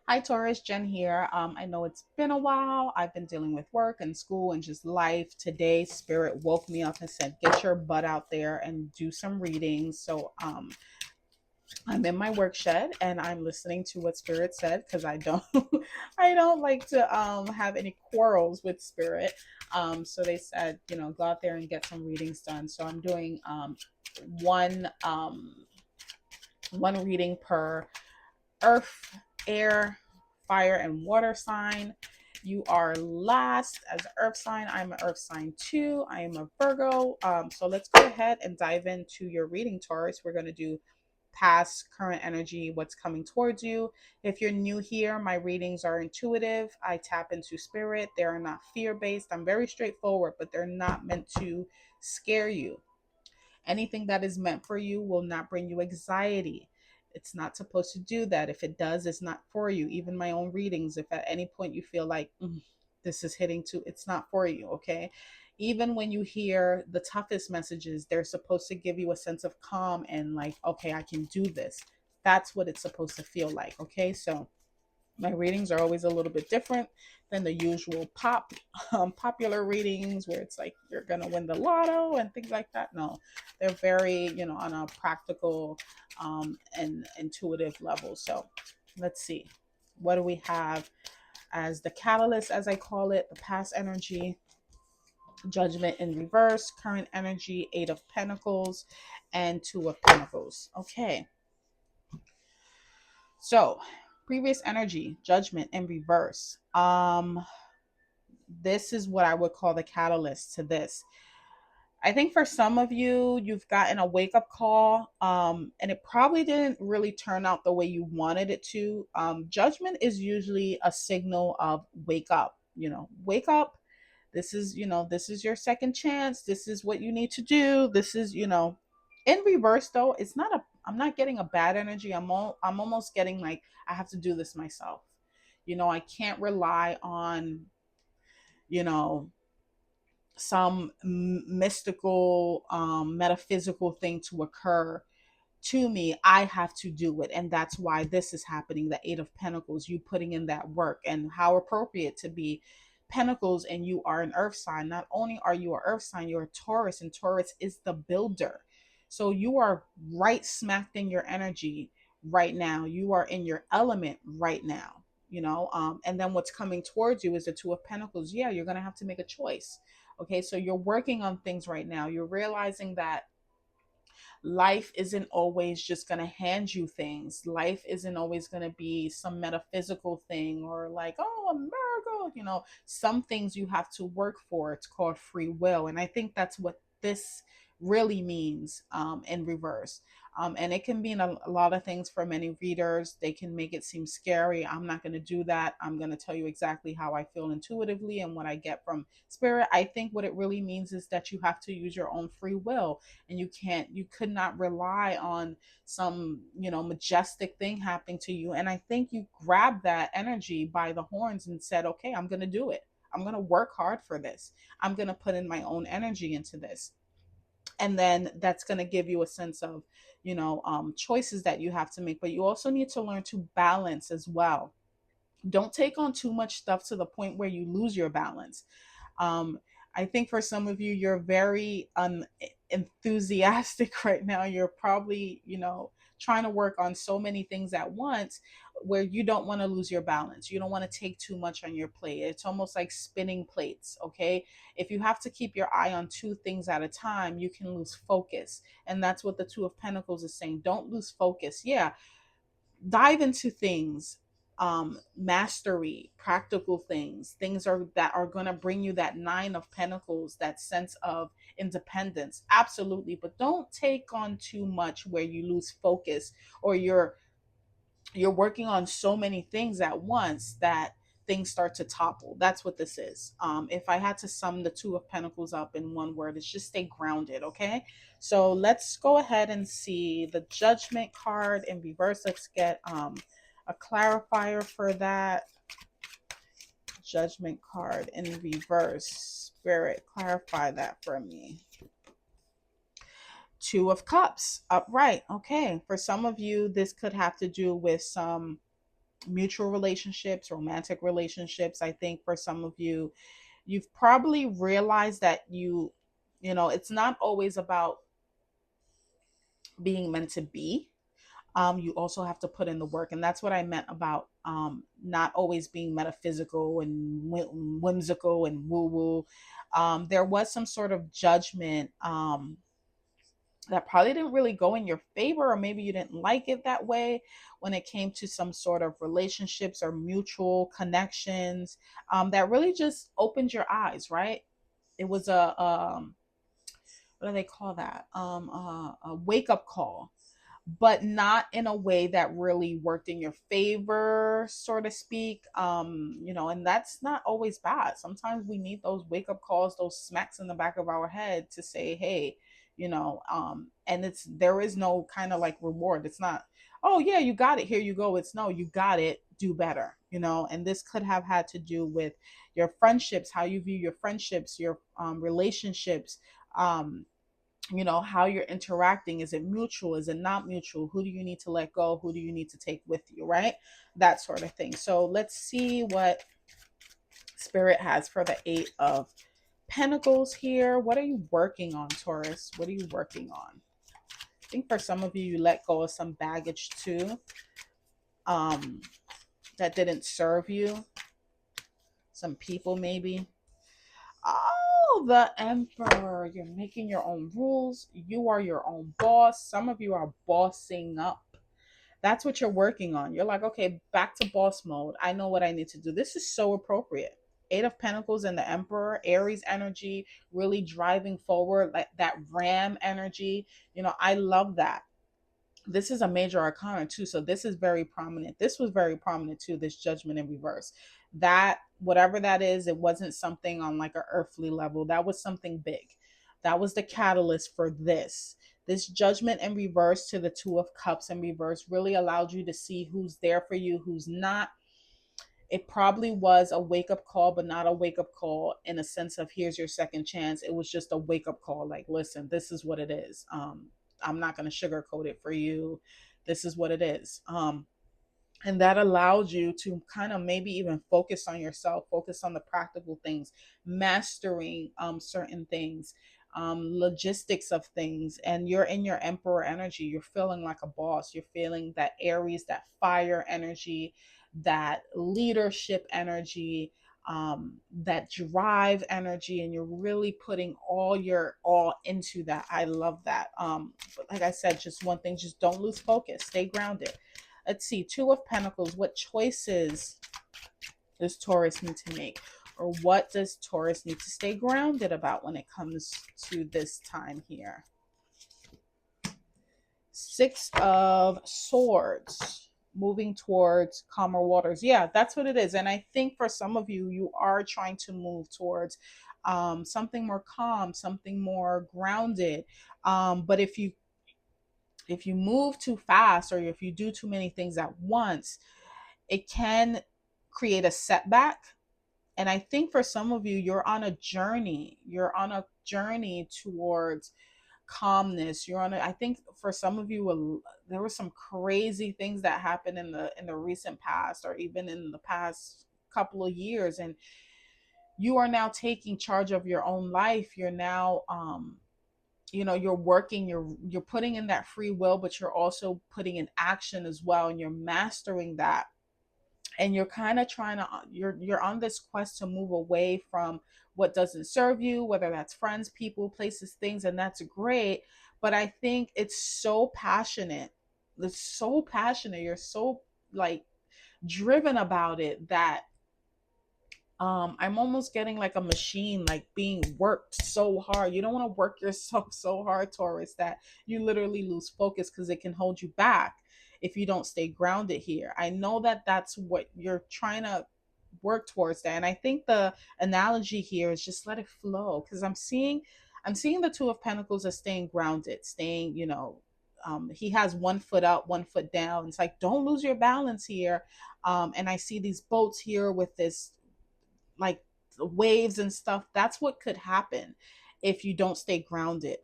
Hi, Taurus, Jen here. I know it's been a while. I've been dealing with work and school and just life. Today, Spirit woke me up and said, "Get your butt out there and do some reading." So, I'm in my work shed and I'm listening to what Spirit said because I don't, I don't like to have any quarrels with Spirit. So they said, go out there and get some readings done. So I'm doing one one reading per earth, air, fire, and water sign. You are last as an earth sign. I'm an earth sign too. I am a Virgo. So let's go ahead and dive into your reading, Taurus. We're going to do past, current energy, what's coming towards you. If you're new here, my readings are intuitive. I tap into spirit. They are not fear based. I'm very straightforward, but they're not meant to scare you. Anything that is meant for you will not bring you anxiety. It's not supposed to do that. If it does, it's not for you. Even my own readings, if at any point you feel like this is hitting too, it's not for you, okay? Even when you hear the toughest messages, they're supposed to give you a sense of calm and like, okay, I can do this. That's what it's supposed to feel like, okay? So my readings are always a little bit different than the usual popular readings where it's like you're gonna win the lotto and things like that. No, they're very on a practical and intuitive level. So let's see, what do we have as the catalyst, as I call it? The past energy, judgment in reverse, current energy, eight of pentacles, and two of pentacles. Okay, so previous energy, judgment in reverse. This is what I would call the catalyst to this. I think for some of you, you've gotten a wake up call, and it probably didn't really turn out the way you wanted it to. Judgment is usually a signal of wake up. Wake up. This is your second chance. This is what you need to do. This is, in reverse though. It's not a. I'm not getting a bad energy. I'm almost getting like I have to do this myself. I can't rely on you know some mystical metaphysical thing to occur to me. I have to do it, and that's why this is happening. The eight of pentacles, you putting in that work, and how appropriate to be pentacles. And you are an earth sign. Not only are you an earth sign, you're a Taurus, and Taurus is the builder. So you are right smacked in your energy right now. You are in your element right now. And then what's coming towards you is the two of pentacles. Yeah, you're going to have to make a choice. Okay, so you're working on things right now. You're realizing that life isn't always just going to hand you things. Life isn't always going to be some metaphysical thing or like, oh, a miracle. Some things you have to work for. It's called free will. And I think that's what this really means in reverse. And it can mean a lot of things for many readers. They can make it seem scary. I'm not going to do that. I'm going to tell you exactly how I feel intuitively and what I get from spirit. I think what it really means is that you have to use your own free will, and you could not rely on some majestic thing happening to you. And I think you grabbed that energy by the horns and said, okay, I'm going to do it. I'm going to work hard for this. I'm going to put in my own energy into this. And then that's going to give you a sense of choices that you have to make. But you also need to learn to balance as well. Don't take on too much stuff to the point where you lose your balance. um, I think for some of you, you're very enthusiastic right now. You're probably, trying to work on so many things at once where you don't want to lose your balance. You don't want to take too much on your plate. It's almost like spinning plates, okay? If you have to keep your eye on two things at a time, you can lose focus. And that's what the Two of Pentacles is saying. Don't lose focus. Yeah, dive into things, mastery, practical things are that are going to bring you that Nine of Pentacles, that sense of independence, absolutely. But don't take on too much where you lose focus, or you're working on so many things at once that things start to topple. That's what this is. If I had to sum the Two of Pentacles up in one word, it's just stay grounded, okay? So let's go ahead and see the Judgment card in reverse. Let's get a clarifier for that. Judgment card in reverse. Spirit, clarify that for me. Two of Cups upright. Okay, for some of you, this could have to do with some mutual relationships, romantic relationships. I think for some of you, you've probably realized that it's not always about being meant to be. You also have to put in the work, and that's what I meant about not always being metaphysical and whimsical and woo woo. There was some sort of judgment that probably didn't really go in your favor, or maybe you didn't like it that way when it came to some sort of relationships or mutual connections, that really just opened your eyes, right? It was what do they call that? A wake up call, but not in a way that really worked in your favor, so to speak. And that's not always bad. Sometimes we need those wake up calls, those smacks in the back of our head to say, hey, and there is no kind of like reward. It's not, oh yeah, you got it, here you go. It's no, you got it, do better, and this could have had to do with your friendships, how you view your friendships, your relationships, um, how you're interacting. Is it mutual, is it not mutual? Who do you need to let go, who do you need to take with you, right? That sort of thing. So let's see what spirit has for the 8 of Pentacles here. What are you working on, Taurus? What are you working on? I think for some of you, you let go of some baggage too, um that didn't serve you. Some people maybe. Oh, the Emperor. You're making your own rules. You are your own boss. Some of you are bossing up. That's what you're working on. You're like, okay, back to boss mode. I know what I need to do. This is so appropriate. 8 of Pentacles and the Emperor, Aries energy, really driving forward, like that Ram energy. I love that. This is a major arcana too, so this is very prominent. This was very prominent too, this Judgment in reverse. That, whatever that is, it wasn't something on like an earthly level. That was something big. That was the catalyst for this Judgment in reverse to the 2 of Cups in reverse really allowed you to see who's there for you, who's not. It probably was a wake up call, but not a wake up call in a sense of here's your second chance. It was just a wake up call, like, listen, this is what it is. I'm not going to sugarcoat it for you. This is what it is. And that allowed you to kind of maybe even focus on yourself, focus on the practical things, mastering certain things, logistics of things. And you're in your Emperor energy. You're feeling like a boss. You're feeling that Aries, that fire energy, that leadership energy, that drive energy, and you're really putting all your all into that. I love that. But like I said, just one thing, just don't lose focus, stay grounded. Let's see, 2 of Pentacles. What choices does Taurus need to make? Or what does Taurus need to stay grounded about when it comes to this time here? 6 of Swords. Moving towards calmer waters. Yeah, that's what it is. And I think for some of you, you are trying to move towards something more calm, something more grounded. But if you move too fast, or if you do too many things at once, it can create a setback. And I think for some of you, you're on a journey. You're on a journey towards calmness. I think for some of you, there were some crazy things that happened in the recent past, or even in the past couple of years, and you are now taking charge of your own life. You're now you're working, you're putting in that free will, but you're also putting in action as well, and you're mastering that. And you're kind of trying to you're on this quest to move away from what doesn't serve you, whether that's friends, people, places, things, and that's great. But I think it's so passionate. It's so passionate. You're so like driven about it that I'm almost getting like a machine, like being worked so hard. You don't want to work yourself so hard, Taurus, that you literally lose focus, because it can hold you back if you don't stay grounded here. I know that that's what you're trying to work towards that. And I think the analogy here is just let it flow, because I'm seeing the 2 of Pentacles as staying grounded, staying, he has one foot up, one foot down. It's like, don't lose your balance here. And I see these boats here with this like waves and stuff. That's what could happen if you don't stay grounded.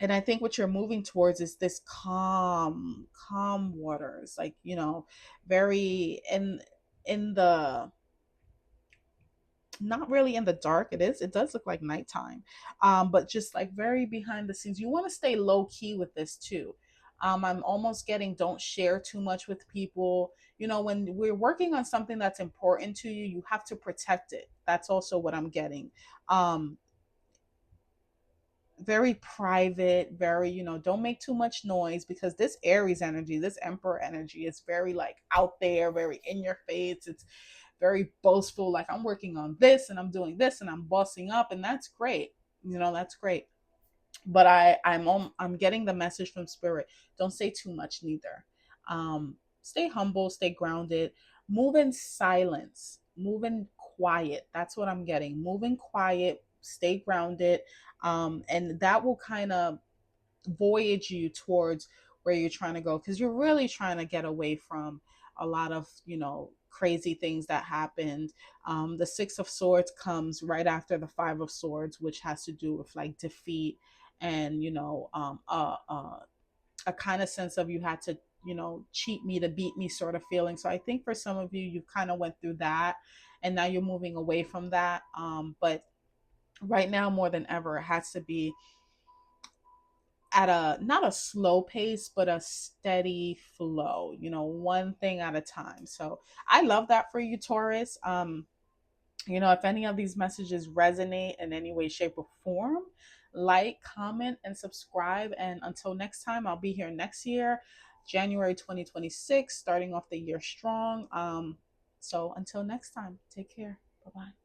And I think what you're moving towards is this calm waters, like, very in the not really in the dark. It does look like nighttime, but just like very behind the scenes. You want to stay low key with this too. I'm almost getting, don't share too much with people. When we're working on something that's important to you, you have to protect it. That's also what I'm getting. um Very private, very, don't make too much noise, because this Aries energy, this Emperor energy, is very like out there, very in your face. It's very boastful, like, I'm working on this and I'm doing this and I'm bossing up, and that's great. That's great. But I'm getting the message from spirit. Don't say too much neither. Stay humble, stay grounded, move in silence, move in quiet. That's what I'm getting. Move in quiet, stay grounded. And that will kind of voyage you towards where you're trying to go, because you're really trying to get away from a lot of crazy things that happened. The Six of Swords comes right after the Five of Swords, which has to do with like defeat, and a kind of sense of, you had to cheat me to beat me sort of feeling. So I think for some of you, you kind of went through that, and now you're moving away from that. But right now more than ever, it has to be at a, not a slow pace, but a steady flow, one thing at a time. So I love that for you, Taurus. If any of these messages resonate in any way, shape, or form, like, comment, and subscribe. And until next time, I'll be here next year, January 2026, starting off the year strong. So until next time, take care. Bye bye.